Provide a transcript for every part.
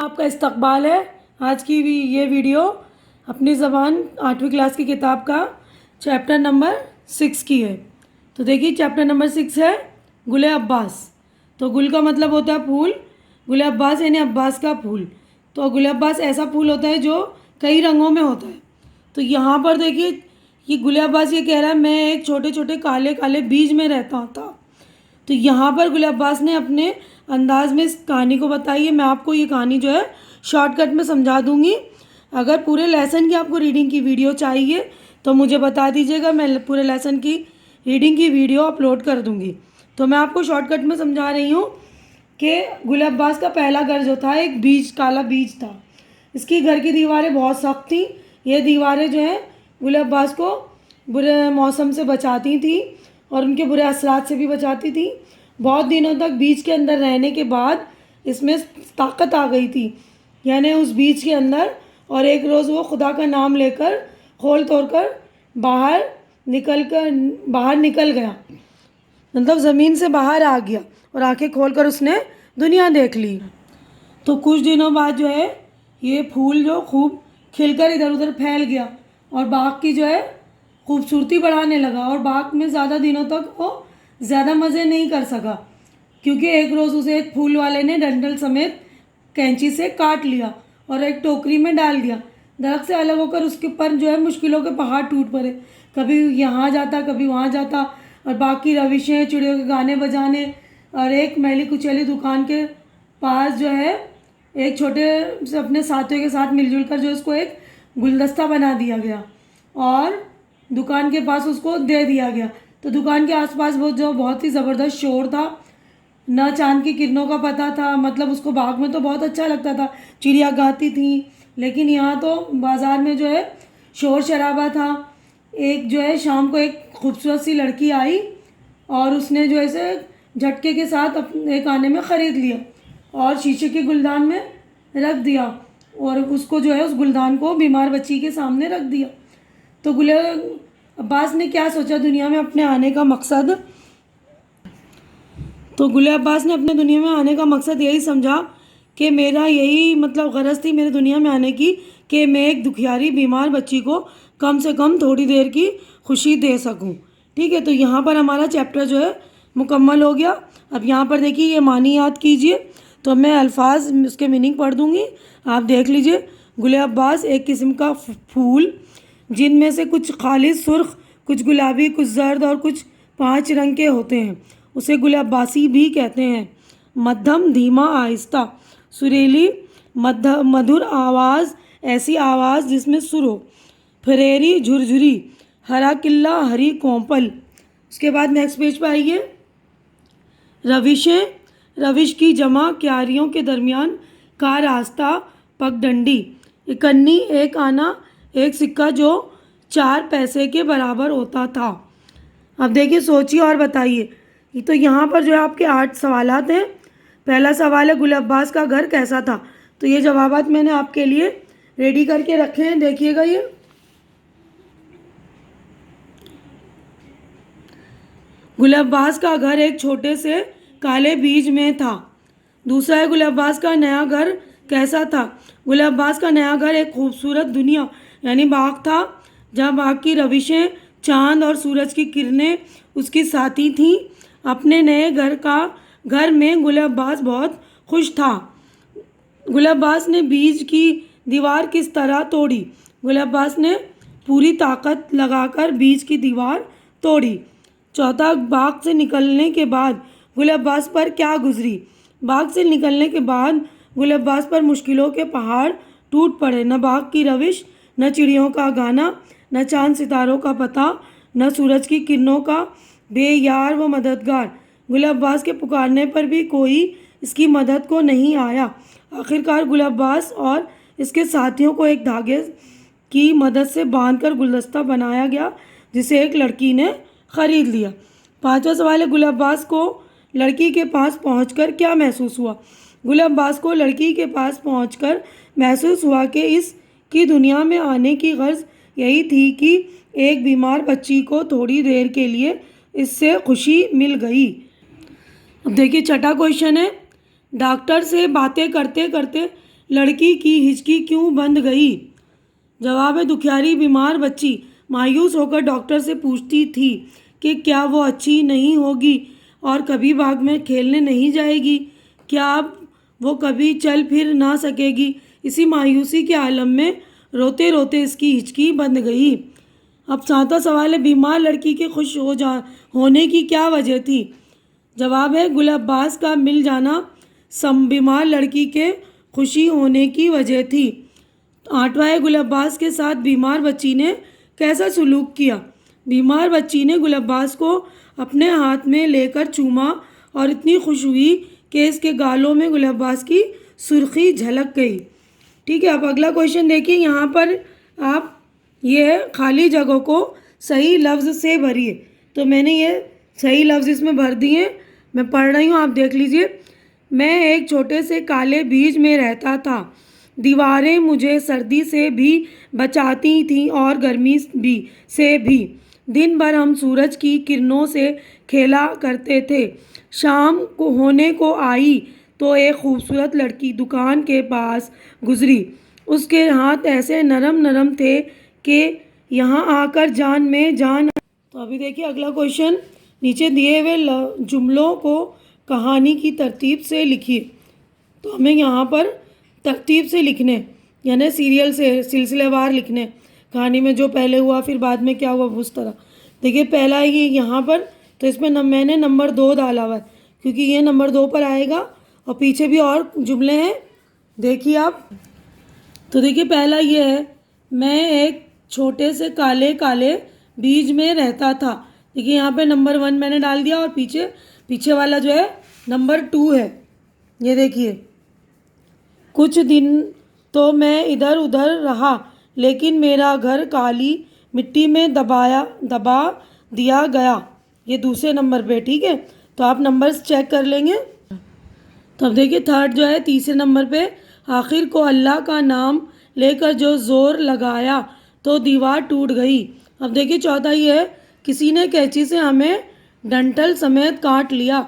आपका इस्तकबाल है। आज की ये वीडियो अपनी ज़बान 8वीं क्लास की किताब का चैप्टर नंबर 6 की है। तो देखिए चैप्टर नंबर 6 है गुल अब्बास। तो गुल का मतलब होता है फूल, गुल अब्बास यानी अब्बास का फूल। तो गुल अब्बास ऐसा फूल होता है जो कई रंगों में होता है। तो यहाँ पर देखिए कि गुल अब्बास ये कह रहा है मैं एक छोटे छोटे काले काले बीज में रहता था। तो यहाँ पर गुल अब्बास ने अपने अंदाज में इस कहानी को बताई है। मैं आपको ये कहानी जो है शॉर्टकट में समझा दूंगी। अगर पूरे लेसन की आपको रीडिंग की वीडियो चाहिए तो मुझे बता दीजिएगा, मैं पूरे लेसन की रीडिंग की वीडियो अपलोड कर दूंगी। तो मैं आपको शॉर्टकट में समझा रही हूँ कि गुल अब्बास का पहला घर जो था एक बीज काला बीज था। इसकी घर की दीवारें बहुत सख्त थी। ये दीवारें जो है गुल अब्बास को बुरे मौसम से बचाती थी और उनके बुरे असरात से भी बचाती थी। बहुत दिनों तक बीज के अंदर रहने के बाद इसमें ताकत आ गई थी, यानी उस बीज के अंदर। और एक रोज़ वो खुदा का नाम लेकर खोल तोड़ कर बाहर निकल गया, मतलब ज़मीन से बाहर आ गया और आंखें खोलकर उसने दुनिया देख ली। तो कुछ दिनों बाद जो है ये फूल जो खूब खिलकर इधर उधर फैल गया और बाग की जो है खूबसूरती बढ़ाने लगा। और बाग में ज़्यादा दिनों तक वो ज़्यादा मज़े नहीं कर सका, क्योंकि एक रोज़ उसे एक फूल वाले ने डंठल समेत कैंची से काट लिया और एक टोकरी में डाल दिया। दरख्त से अलग होकर उसके ऊपर जो है मुश्किलों के पहाड़ टूट पड़े। कभी यहाँ जाता कभी वहाँ जाता और बाकी रविशें, चिड़ियों के गाने बजाने और एक मैली कुचैली दुकान के पास जो है एक छोटे से अपने साथियों के साथ मिलजुल कर जो उसको एक गुलदस्ता बना दिया गया और दुकान के पास उसको दे दिया गया। तो दुकान के आसपास बहुत ही ज़बरदस्त शोर था। न चांद की किरणों का पता था, मतलब उसको बाग में तो बहुत अच्छा लगता था, चिड़िया गाती थी, लेकिन यहाँ तो बाज़ार में जो है शोर शराबा था। एक जो है शाम को एक खूबसूरत सी लड़की आई और उसने जो है झटके के साथ अपने एक आने में ख़रीद लिया और शीशे के गुलदान में रख दिया और उसको जो है उस गुलदान को बीमार बच्ची के सामने रख दिया। तो गुल अब्बास ने क्या सोचा दुनिया में अपने आने का मकसद, तो गुल अब्बास ने अपने दुनिया में आने का मकसद यही समझा कि मेरा यही मतलब गरज थी मेरे दुनिया में आने की कि मैं एक दुखियारी बीमार बच्ची को कम से कम थोड़ी देर की खुशी दे सकूं। ठीक है, तो यहाँ पर हमारा चैप्टर जो है मुकम्मल हो गया। अब यहाँ पर देखिए ये मानी याद कीजिए, तो मैं अल्फाज उसके मीनिंग पढ़ दूँगी, आप देख लीजिए। गुल अब्बास एक किस्म का फूल जिनमें से कुछ खालिस सुर्ख, कुछ गुलाबी, कुछ जर्द और कुछ 5 रंग के होते हैं, उसे गुल अब्बासी भी कहते हैं। मध्यम, धीमा, आहिस्ता, सुरीली, मधुर आवाज़, ऐसी आवाज़ जिसमें सुर हो, फरेरी, झुरझुरी, हरा किल्ला, हरी कोंपल। उसके बाद नेक्स्ट पेज पर आइए। रविशें, रविश की जमा, क्यारियों के दरमियान का रास्ता, पगडंडी, इकन्नी, एक आना, एक सिक्का जो 4 पैसे के बराबर होता था। अब देखिए सोचिए और बताइए। तो यहाँ पर जो है आपके 8 सवालात हैं। पहला सवाल है गुल अब्बास का घर कैसा था। तो ये जवाबात मैंने आपके लिए रेडी करके रखे हैं, देखिएगा। ये गुल अब्बास का घर एक छोटे से काले बीज में था। दूसरा है गुल अब्बास का नया घर कैसा था। गुल अब्बास का नया घर एक खूबसूरत दुनिया यानी बाग था, जहाँ बाग की रविशें, चांद और सूरज की किरणें उसकी साथी थीं। अपने नए घर में गुल अब्बास बहुत खुश था। गुल अब्बास ने बीज की दीवार किस तरह तोड़ी। गुल अब्बास ने पूरी ताकत लगाकर बीज की दीवार तोड़ी। चौथा, बाग से निकलने के बाद गुल अब्बास पर क्या गुजरी। बाग से निकलने के बाद गुल अब्बास पर मुश्किलों के पहाड़ टूट पड़े। न बाग की रविश, न चिड़ियों का गाना, न चांद सितारों का पता, न सूरज की किरणों का बेयार व मददगार। गुल अब्बास के पुकारने पर भी कोई इसकी मदद को नहीं आया। आखिरकार गुल अब्बास और इसके साथियों को एक धागे की मदद से बांधकर गुलदस्ता बनाया गया, जिसे एक लड़की ने ख़रीद लिया। 5वां सवाल है गुल अब्बास को लड़की के पास पहुंचकर क्या महसूस हुआ। गुल अब्बास को लड़की के पास पहुंचकर महसूस हुआ कि इसकी दुनिया में आने की गर्ज यही थी कि एक बीमार बच्ची को थोड़ी देर के लिए इससे खुशी मिल गई। अब देखिए छठा क्वेश्चन है, डॉक्टर से बातें करते करते लड़की की हिचकी क्यों बंद गई? जवाब है दुखियारी बीमार बच्ची मायूस होकर डॉक्टर से पूछती थी कि क्या वो अच्छी नहीं होगी और कभी बाग में खेलने नहीं जाएगी, क्या अब वो कभी चल फिर ना सकेगी। इसी मायूसी के आलम में रोते रोते इसकी हिचकी बंद गई। अब सातवां सवाल है, बीमार लड़की के खुश होने की क्या वजह थी? जवाब है गुल अब्बास का मिल जाना बीमार लड़की के खुशी होने की वजह थी। आठवां है, गुल अब्बास के साथ बीमार बच्ची ने कैसा सलूक किया? बीमार बच्ची ने गुल अब्बास को अपने हाथ में लेकर चूमा और इतनी खुश हुई कि इसके गालों में गुल अब्बास की सुर्खी झलक गई। ठीक है, अब अगला क्वेश्चन देखिए। यहाँ पर आप ये खाली जगह को सही लफ्ज़ से भरिए। तो मैंने ये सही लफ्ज़ इसमें भर दिए, मैं पढ़ रही हूँ, आप देख लीजिए। मैं एक छोटे से काले बीज में रहता था। दीवारें मुझे सर्दी से भी बचाती थीं और गर्मी भी। दिन भर हम सूरज की किरणों से खेला करते थे। शाम को होने को आई तो एक खूबसूरत लड़की दुकान के पास गुजरी। उसके हाथ ऐसे नरम नरम थे कि यहाँ आकर जान में जान। तो अभी देखिए अगला क्वेश्चन। नीचे दिए हुए जुमलों को कहानी की तरतीब से लिखिए। तो हमें यहाँ पर तरतीब से लिखने, यानी सीरियल से सिलसिलेवार लिखने, कहानी में जो पहले हुआ फिर बाद में क्या हुआ उस तरह। देखिए पहला ये यहाँ पर, तो इसमें मैंने नंबर 2 डाला हुआ है क्योंकि ये नंबर 2 पर आएगा और पीछे भी और जुमले हैं, देखिए आप। तो देखिए पहला ये है, मैं एक छोटे से काले काले बीज में रहता था। देखिए यहाँ पे नंबर 1 मैंने डाल दिया और पीछे वाला जो है नंबर 2 है। ये देखिए, कुछ दिन तो मैं इधर उधर रहा लेकिन मेरा घर काली मिट्टी में दबा दिया गया। ये दूसरे नंबर पे, ठीक है। तो आप नंबर्स चेक कर लेंगे। तो अब देखिए थर्ड जो है तीसरे नंबर पे, आखिर को अल्लाह का नाम लेकर जो ज़ोर लगाया तो दीवार टूट गई। अब देखिए चौथा ये है, किसी ने कैंची से हमें डंठल समेत काट लिया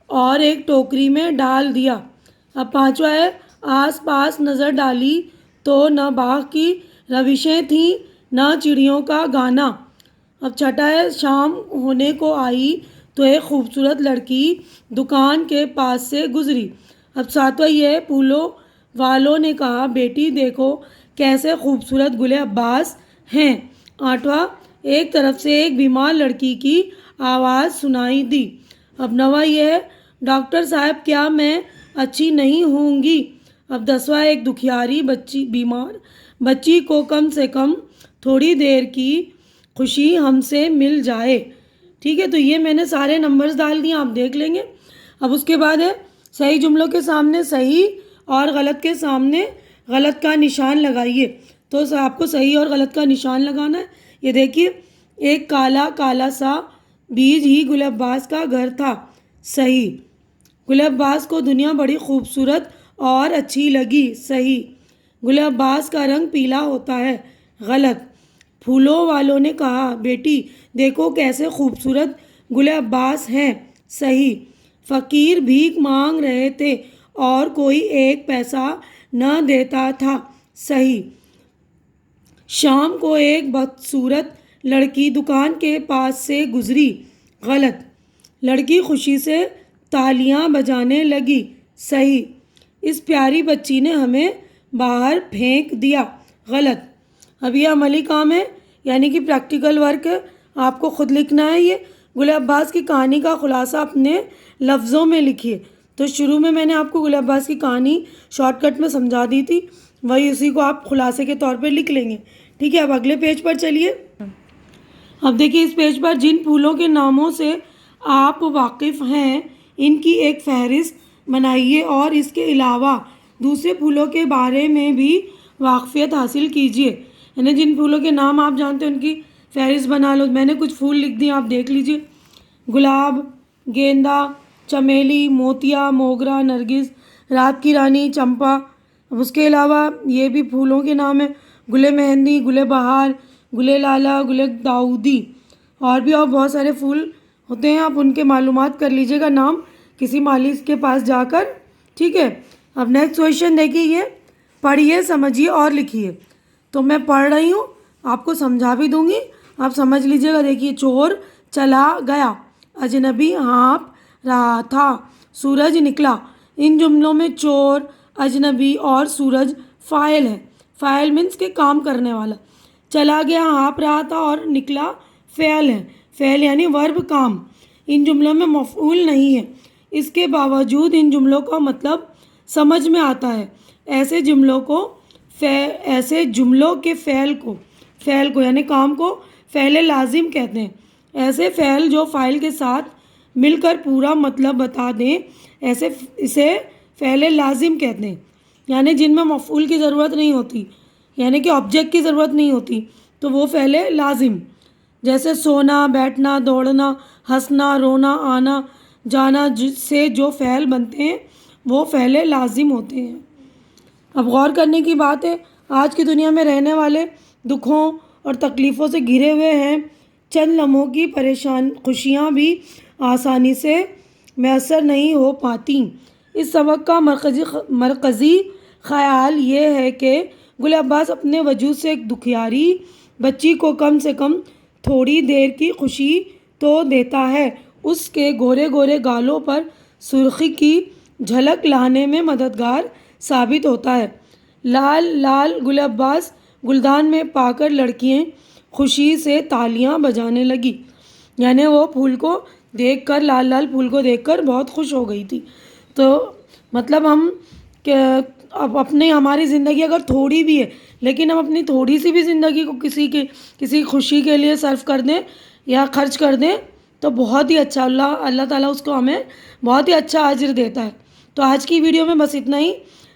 और एक टोकरी में डाल दिया। अब पांचवा है, आस पास नज़र डाली तो न बाग की रविशें थीं न चिड़ियों का गाना। अब छठा है, शाम होने को आई तो एक खूबसूरत लड़की दुकान के पास से गुजरी। अब सातवां ये है, फूलों वालों ने कहा बेटी देखो कैसे खूबसूरत गुले अब्बास हैं। आठवां, एक तरफ से एक बीमार लड़की की आवाज़ सुनाई दी। अब नवा ये है, डॉक्टर साहब क्या मैं अच्छी नहीं होंगी? अब 10वां, एक दुखियारी बीमार बच्ची को कम से कम थोड़ी देर की खुशी हमसे मिल जाए। ठीक है, तो ये मैंने सारे नंबर्स डाल दिए, आप देख लेंगे। अब उसके बाद है, सही जुमलों के सामने सही और गलत के सामने गलत का निशान लगाइए। तो आपको सही और गलत का निशान लगाना है। ये देखिए, एक काला काला सा बीज ही गुल अब्बास का घर था। सही। गुल अब्बास को दुनिया बड़ी खूबसूरत और अच्छी लगी। सही। गुल अब्बास का रंग पीला होता है। गलत। फूलों वालों ने कहा बेटी देखो कैसे खूबसूरत गुल अब्बास हैं। सही। फ़कीर भीख मांग रहे थे और कोई एक पैसा न देता था। सही। शाम को एक बदसूरत लड़की दुकान के पास से गुजरी। गलत। लड़की खुशी से तालियां बजाने लगी। सही। इस प्यारी बच्ची ने हमें बाहर फेंक दिया। गलत। अब यह अमली काम है, यानी कि प्रैक्टिकल वर्क है, आपको खुद लिखना है। ये गुल अब्बास की कहानी का खुलासा अपने लफ्ज़ों में लिखिए। तो शुरू में मैंने आपको गुल अब्बास की कहानी शॉर्टकट में समझा दी थी, वही उसी को आप खुलासे के तौर पे लिख लेंगे। ठीक है, अब अगले पेज पर चलिए। अब देखिए इस पेज पर जिन फूलों के नामों से आप वाकिफ़ हैं इनकी एक फहरिस्त बनाइए और इसके अलावा दूसरे फूलों के बारे में भी वाकफियत हासिल कीजिए। यानी जिन फूलों के नाम आप जानते हैं उनकी फहरिस्त बना लो। मैंने कुछ फूल लिख दिए, आप देख लीजिए। गुलाब, गेंदा, चमेली, मोतिया, मोगरा, नरगिस, रात की रानी, चंपा। अब उसके अलावा ये भी फूलों के नाम हैं, गुले मेहंदी, गुले बहार, गुले लाला, गुले दाऊदी, और भी और बहुत सारे फूल होते हैं। आप उनके मालूमात कर लीजिएगा नाम किसी माली के पास जाकर। ठीक है, अब नेक्स्ट क्वेश्चन देखिए। ये पढ़िए, समझिए और लिखिए। तो मैं पढ़ रही हूँ, आपको समझा भी दूंगी, आप समझ लीजिएगा। देखिए, चोर चला गया, अजनबी हाँफ रहा था, सूरज निकला। इन जुमलों में चोर, अजनबी और सूरज फ़ाइल है। फ़ाइल मीन्स के काम करने वाला। चला गया हाँफ रहा था और निकला फ़ेल है। फ़ेल यानी वर्ब काम। इन जुमलों में मफ़ऊल नहीं है। इसके बावजूद इन जुमलों का मतलब समझ में आता है। ऐसे जुमलों के फ़ेल को यानी काम को फ़ेल लाजिम कहते हैं। ऐसे फ़ेल जो फ़ाइल के साथ मिलकर पूरा मतलब बता दें, इसे फ़ेल लाजिम कहते हैं। यानी जिनमें मफ़ऊल की ज़रूरत नहीं होती, यानी कि ऑब्जेक्ट की ज़रूरत नहीं होती, तो वो फ़ेल लाजिम। जैसे सोना, बैठना, दौड़ना, हंसना, रोना, आना, जाना से जो फ़ेल बनते हैं वो फ़ेल लाजिम होते हैं। अब गौर करने की बात है, आज की दुनिया में रहने वाले दुखों और तकलीफ़ों से घिरे हुए हैं। चंद लम्हों की खुशियाँ भी आसानी से मैसर नहीं हो पाती। इस सबक का मरकज़ी ख़याल ये है कि गुल अब्बास अपने वजूद से एक दुखियारी बच्ची को कम से कम थोड़ी देर की खुशी तो देता है। उसके गोरे गोरे गालों पर सुर्खी की झलक लाने में मददगार साबित होता है। लाल लाल गुल अब्बास गुलदान में पाकर लड़कियां खुशी से तालियां बजाने लगी। यानी वो फूल को देखकर, लाल लाल फूल को देखकर बहुत खुश हो गई थी। तो मतलब अब अपने हमारी ज़िंदगी अगर थोड़ी भी है, लेकिन हम अपनी थोड़ी सी भी ज़िंदगी को किसी खुशी के लिए सर्व कर दें या खर्च कर दें, तो बहुत ही अच्छा अल्लाह ताला उसको हमें बहुत ही अच्छा अज्र देता है। तो आज की वीडियो में बस इतना ही।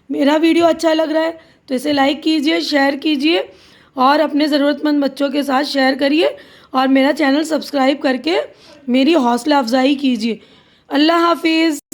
मेरा वीडियो अच्छा लग रहा है तो इसे लाइक कीजिए, शेयर कीजिए और अपने ज़रूरतमंद बच्चों के साथ शेयर करिए और मेरा चैनल सब्सक्राइब करके मेरी हौसला अफजाई कीजिए। अल्लाह हाफिज़।